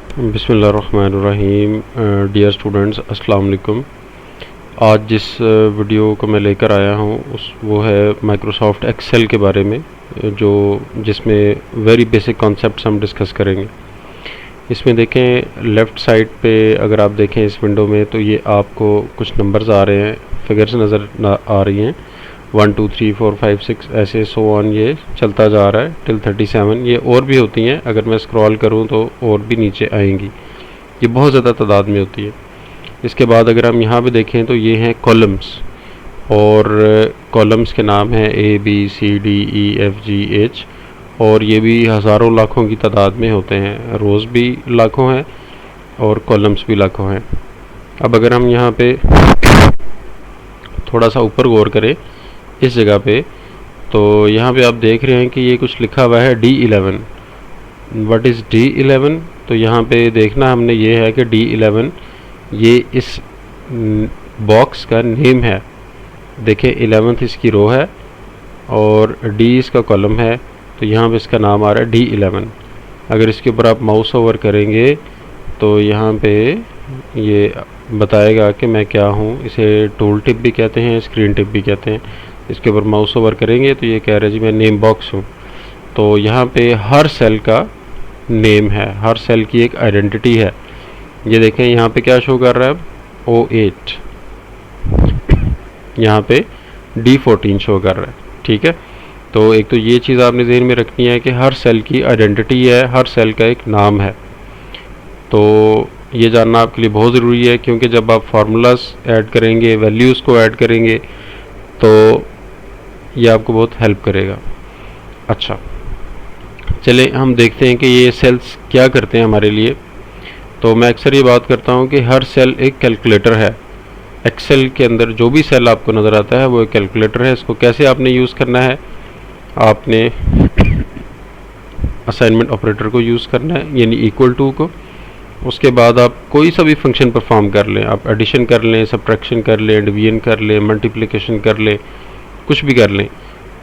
बिस्मिल्लाहिर्रहमानिर्रहीम। Dear students, अस्सलाम वालेकुम। आज जिस वीडियो को मैं लेकर आया हूँ वो है माइक्रोसॉफ्ट एक्सेल के बारे में, जिसमें वेरी बेसिक कॉन्सेप्ट्स हम डिस्कस करेंगे। इसमें देखें लेफ़्ट साइड पे, अगर आप देखें इस विंडो में तो ये आपको कुछ नंबर्स आ रहे हैं, फिगर्स नज़र आ रही हैं 1 2 3 4 5 6 ऐसे सो ऑन, ये चलता जा रहा है टिल 37। ये और भी होती हैं, अगर मैं स्क्रॉल करूं तो और भी नीचे आएंगी, ये बहुत ज़्यादा तादाद में होती है। इसके बाद अगर हम यहाँ पे देखें तो ये हैं कॉलम्स, और कॉलम्स के नाम हैं ABCDEFGH, और ये भी हज़ारों लाखों की तादाद में होते हैं। रोज़ भी लाखों हैं और कॉलम्स भी लाखों हैं। अब अगर हम यहाँ पे थोड़ा सा ऊपर गौर करें इस जगह पे, तो यहाँ पे आप देख रहे हैं कि ये कुछ लिखा हुआ है D11। What is D11? तो यहाँ पे देखना हमने ये है कि D11 ये इस बॉक्स का नेम है। देखें 11th इसकी रो है और D इसका कॉलम है, तो यहाँ पे इसका नाम आ रहा है D11। अगर इसके ऊपर आप माउस ओवर करेंगे तो यहाँ पे ये बताएगा कि मैं क्या हूँ। इसे टूल टिप भी कहते हैं, स्क्रीन टिप भी कहते हैं। इसके ऊपर माउस ओवर करेंगे तो ये कह रहा है जी मैं नेम बॉक्स हूँ। तो यहाँ पे हर सेल का नेम है, हर सेल की एक आइडेंटिटी है। ये देखें यहाँ पे क्या शो कर रहा है, O8, यहाँ पे D14 शो कर रहा है। ठीक है, तो एक तो ये चीज़ आपने ज़हन में रखनी है कि हर सेल की आइडेंटिटी है, हर सेल का एक नाम है। तो ये जानना आपके लिए बहुत ज़रूरी है, क्योंकि जब आप फार्मूलाज ऐड करेंगे, वैल्यूज़ को ऐड करेंगे, तो ये आपको बहुत हेल्प करेगा। अच्छा, चले हम देखते हैं कि ये सेल्स क्या करते हैं हमारे लिए। तो मैं अक्सर ये बात करता हूँ कि हर सेल एक कैलकुलेटर है। एक्सेल के अंदर जो भी सेल आपको नज़र आता है वो एक कैलकुलेटर है। इसको कैसे आपने यूज़ करना है, आपने असाइनमेंट ऑपरेटर को यूज़ करना है, यानी इक्वल टू को। उसके बाद आप कोई सा भी फंक्शन परफॉर्म कर लें, आप एडिशन कर लें, सब्ट्रैक्शन कर लें, डिवीजन कर लें, मल्टीप्लिकेशन कर लें, कुछ भी कर लें।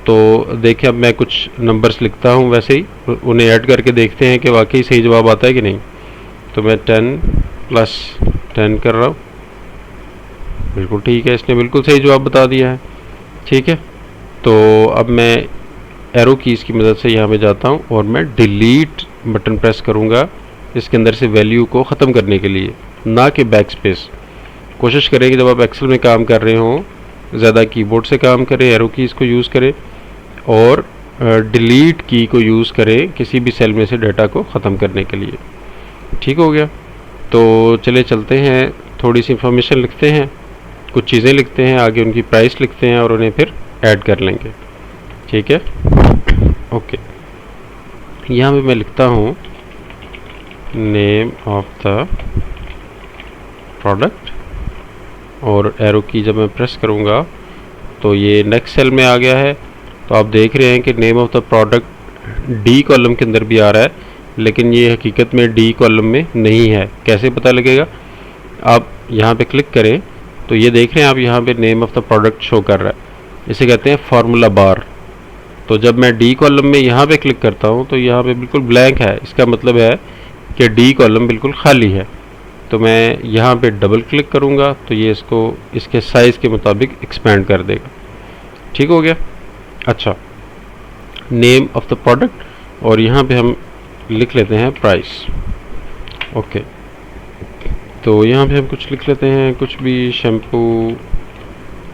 तो देखिए अब मैं कुछ नंबर्स लिखता हूँ, वैसे ही उन्हें ऐड करके देखते हैं कि वाकई सही जवाब आता है कि नहीं। तो मैं 10 + 10 कर रहा हूँ, बिल्कुल ठीक है, इसने बिल्कुल सही जवाब बता दिया है। ठीक है, तो अब मैं एरो कीज़ की मदद से यहाँ पे जाता हूँ और मैं डिलीट बटन प्रेस करूँगा इसके अंदर से वैल्यू को ख़त्म करने के लिए, ना कि बैक स्पेस। कोशिश करें कि जब आप एक्सेल में काम कर रहे हों ज़्यादा कीबोर्ड से काम करें, एरो कीज़ को यूज़ करें और डिलीट की को यूज़ करें किसी भी सेल में से डाटा को ख़त्म करने के लिए। ठीक हो गया, तो चले चलते हैं, थोड़ी सी इंफॉर्मेशन लिखते हैं, कुछ चीज़ें लिखते हैं, आगे उनकी प्राइस लिखते हैं और उन्हें फिर ऐड कर लेंगे। ठीक है, ओके। यहाँ पे मैं लिखता हूँ नेम ऑफ द प्रोडक्ट, और एरो की जब मैं प्रेस करूँगा तो ये नेक्स्ट सेल में आ गया है। तो आप देख रहे हैं कि name of the product D column के अंदर भी आ रहा है, लेकिन ये हकीकत में डी कॉलम में नहीं है। कैसे पता लगेगा, आप यहाँ पे क्लिक करें तो ये देख रहे हैं आप, यहाँ पे name of the product show कर रहा है। इसे कहते हैं फार्मूला बार। तो जब मैं डी कॉलम में यहाँ पे क्लिक करता हूँ तो यहाँ पे बिल्कुल ब्लैंक है, इसका मतलब है कि डी कॉलम बिल्कुल खाली है। तो मैं यहाँ पे डबल क्लिक करूँगा तो ये इसको इसके साइज़ के मुताबिक एक्सपेंड कर देगा। ठीक हो गया। अच्छा, नेम ऑफ द प्रोडक्ट, और यहाँ पे हम लिख लेते हैं प्राइस। ओके, तो यहाँ पे हम कुछ लिख लेते हैं, कुछ भी, शैम्पू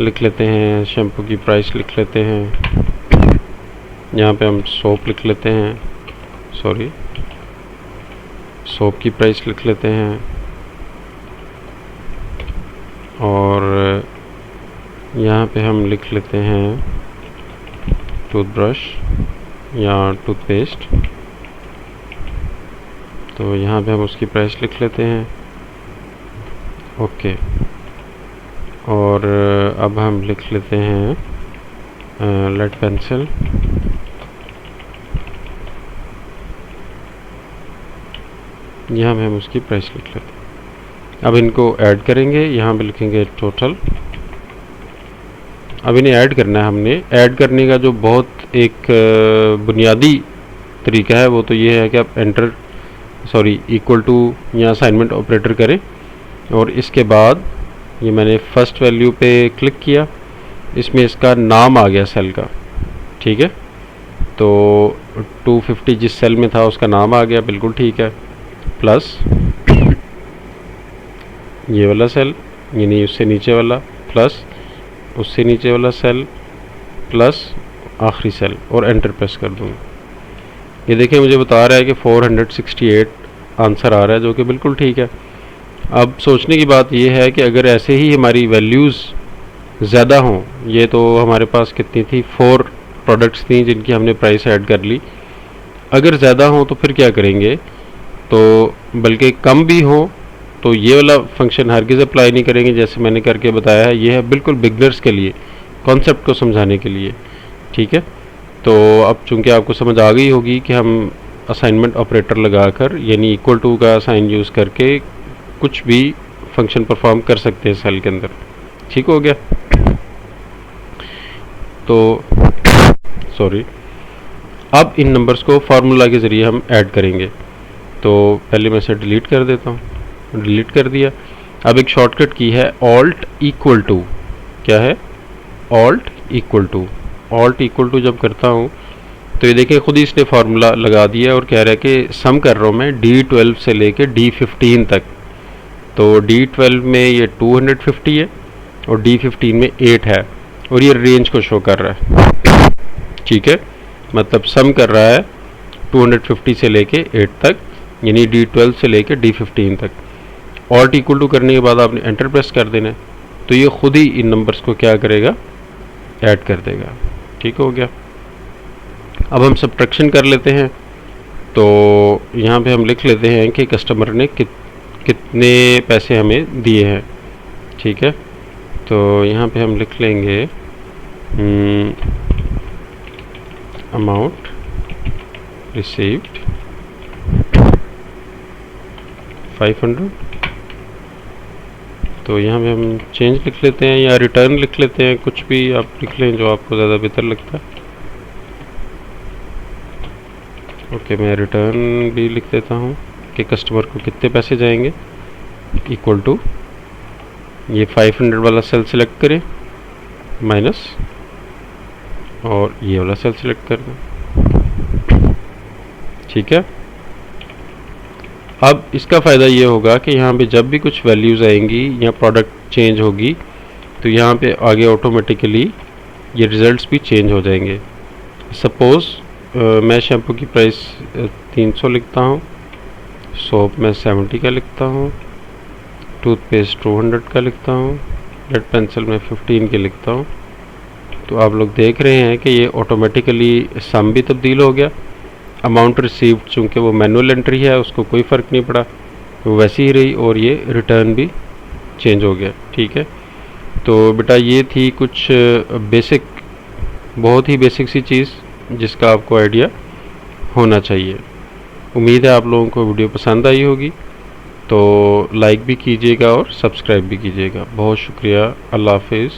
लिख लेते हैं, शैम्पू की प्राइस लिख लेते हैं। यहाँ पे हम सोप लिख लेते हैं, सॉरी, सोप की प्राइस लिख लेते हैं। और यहाँ पे हम लिख लेते हैं टूथब्रश या टूथपेस्ट, तो यहाँ पे हम उसकी प्राइस लिख लेते हैं। ओके, और अब हम लिख लेते हैं लेड पेंसिल, यहाँ पे हम उसकी प्राइस लिख लेते हैं। अब इनको ऐड करेंगे, यहाँ पे लिखेंगे टोटल। अब इन्हें ऐड करना है हमने। ऐड करने का जो बहुत एक बुनियादी तरीका है वो तो ये है कि आप एंटर सॉरी इक्वल टू या असाइनमेंट ऑपरेटर करें और इसके बाद ये मैंने फर्स्ट वैल्यू पे क्लिक किया, इसमें इसका नाम आ गया सेल का, ठीक है। तो 250 जिस सेल में था उसका नाम आ गया, बिल्कुल ठीक है। प्लस ये वाला सेल यानी उससे नीचे वाला, प्लस उससे नीचे वाला सेल, प्लस आखिरी सेल और एंटर प्रेस कर दूँगा। ये देखिए मुझे बता रहा है कि 468 आंसर आ रहा है, जो कि बिल्कुल ठीक है। अब सोचने की बात ये है कि अगर ऐसे ही हमारी वैल्यूज़ ज़्यादा हों, ये तो हमारे पास कितनी थी, 4 प्रोडक्ट्स थी जिनकी हमने प्राइस ऐड कर ली, अगर ज़्यादा हों तो फिर क्या करेंगे, तो बल्कि कम भी हो तो ये वाला फंक्शन हरगिज़ अप्लाई नहीं करेंगे जैसे मैंने करके बताया है। ये है बिल्कुल बिगनर्स के लिए, कॉन्सेप्ट को समझाने के लिए, ठीक है। तो अब चूँकि आपको समझ आ गई होगी कि हम असाइनमेंट ऑपरेटर लगाकर यानी इक्वल टू का साइन यूज़ करके कुछ भी फंक्शन परफॉर्म कर सकते हैं सेल के अंदर, ठीक हो गया। तो सॉरी, अब इन नंबर्स को फार्मूला के ज़रिए हम ऐड करेंगे। तो पहले मैं इसे डिलीट कर देता हूँ, डिलीट कर दिया। अब एक शॉर्टकट की है ऑल्ट इक्वल टू, क्या है, alt equal to. Alt equal to जब करता हूँ तो ये देखिए खुद ही इसने फार्मूला लगा दिया और कह रहा है कि सम कर रहा हूँ मैं D12 से लेके D15 तक। तो D12 में ये 250 है और D15 में 8 है और ये रेंज को शो कर रहा है, ठीक है। मतलब सम कर रहा है 250 से लेके 8 तक, यानी D12 से लेके D15 तक। ऑल्ट इक्वल टू करने के बाद आपने एंटर प्रेस कर देना है, तो ये खुद ही इन नंबर्स को क्या करेगा, ऐड कर देगा, ठीक हो गया। अब हम सब्ट्रैक्शन कर लेते हैं। तो यहाँ पे हम लिख लेते हैं कि कस्टमर ने कितने पैसे हमें दिए हैं, ठीक है। तो यहाँ पे हम लिख लेंगे अमाउंट रिसीव्ड 500। तो यहाँ पे हम चेंज लिख लेते हैं या रिटर्न लिख लेते हैं, कुछ भी आप लिख लें जो आपको ज़्यादा बेहतर लगता है। ओके, मैं रिटर्न भी लिख देता हूँ कि कस्टमर को कितने पैसे जाएंगे, इक्वल टू ये 500 वाला सेल सिलेक्ट करें माइनस और ये वाला सेल सिलेक्ट कर दें, ठीक है। अब इसका फ़ायदा ये होगा कि यहाँ पे जब भी कुछ वैल्यूज़ आएंगी या प्रोडक्ट चेंज होगी तो यहाँ पे आगे ऑटोमेटिकली ये रिज़ल्ट्स भी चेंज हो जाएंगे। सपोज़ मैं शैम्पू की प्राइस 300 लिखता हूँ, सोप मैं 70 का लिखता हूँ, टूथपेस्ट 200 का लिखता हूँ, रेड पेंसिल में 15 के लिखता हूँ। तो आप लोग देख रहे हैं कि ये ऑटोमेटिकली सम भी तब्दील हो गया। अमाउंट रिसीव्ड चूँकि वो मैनुअल एंट्री है उसको कोई फ़र्क नहीं पड़ा, वो वैसी ही रही और ये रिटर्न भी चेंज हो गया, ठीक है। तो बेटा ये थी कुछ बेसिक, बहुत ही बेसिक सी चीज़ जिसका आपको आइडिया होना चाहिए। उम्मीद है आप लोगों को वीडियो पसंद आई होगी, तो लाइक भी कीजिएगा और सब्सक्राइब भी कीजिएगा। बहुत शुक्रिया, अल्लाह हाफिज़।